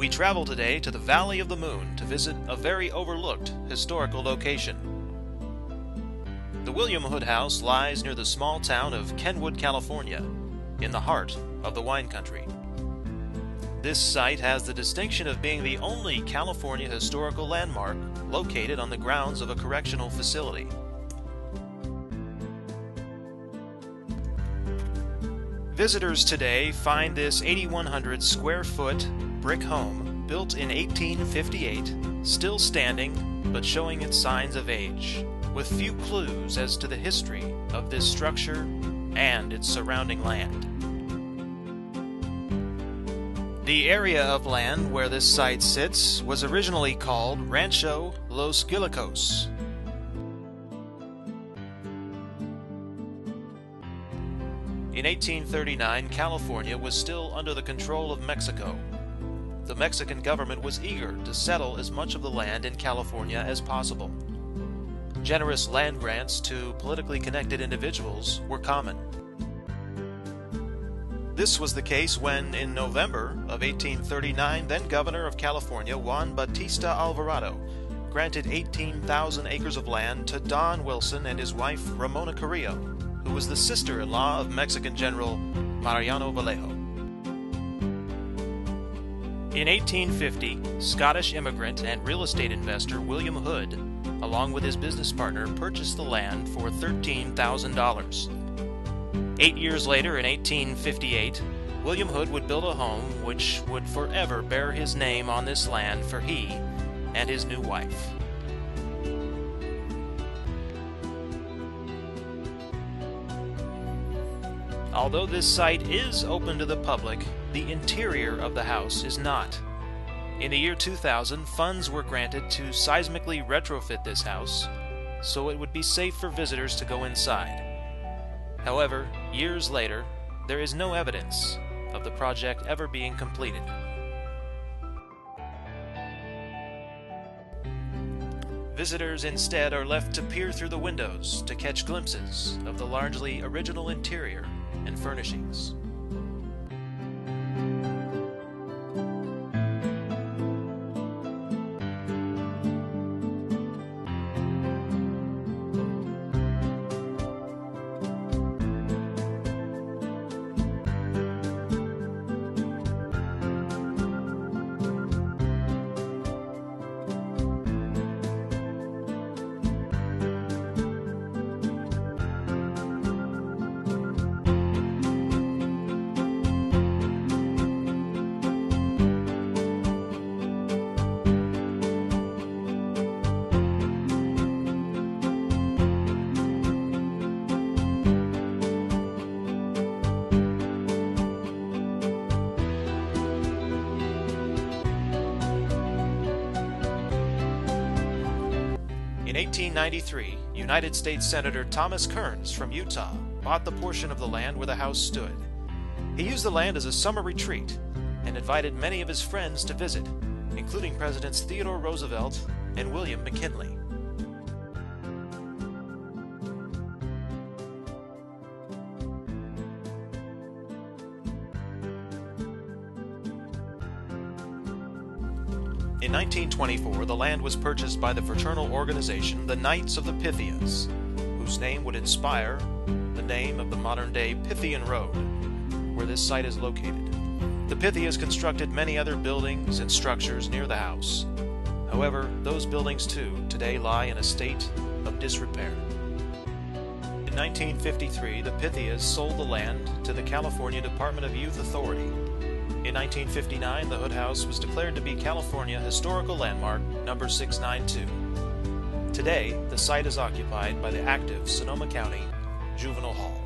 We travel today to the Valley of the Moon to visit a very overlooked historical location. The William Hood House lies near the small town of Kenwood, California, in the heart of the wine country. This site has the distinction of being the only California historical landmark located on the grounds of a correctional facility. Visitors today find this 8,100 square foot brick home built in 1858 still standing but showing its signs of age, with few clues as to the history of this structure and its surrounding land. The area of land where this site sits was originally called Rancho Los Guilicos. In 1839, California was still under the control of Mexico. The Mexican government was eager to settle as much of the land in California as possible. Generous land grants to politically connected individuals were common. This was the case when, in November of 1839, then-Governor of California Juan Bautista Alvarado granted 18,000 acres of land to Don Wilson and his wife Ramona Carrillo, who was the sister-in-law of Mexican General Mariano Vallejo. In 1850, Scottish immigrant and real estate investor William Hood, along with his business partner, purchased the land for $13,000. 8 years later, in 1858, William Hood would build a home which would forever bear his name on this land for he and his new wife. Although this site is open to the public, the interior of the house is not. In the year 2000, funds were granted to seismically retrofit this house, so it would be safe for visitors to go inside. However, years later, there is no evidence of the project ever being completed. Visitors instead are left to peer through the windows to catch glimpses of the largely original interior and furnishings. In 1893, United States Senator Thomas Kearns from Utah bought the portion of the land where the house stood. He used the land as a summer retreat and invited many of his friends to visit, including Presidents Theodore Roosevelt and William McKinley. In 1924, the land was purchased by the fraternal organization the Knights of the Pythias, whose name would inspire the name of the modern-day Pythian Road, where this site is located. The Pythias constructed many other buildings and structures near the house. However, those buildings too today lie in a state of disrepair. In 1953, the Pythias sold the land to the California Department of Youth Authority. In 1959, the Hood House was declared to be California Historical Landmark number 692. Today, the site is occupied by the active Sonoma County Juvenile Hall.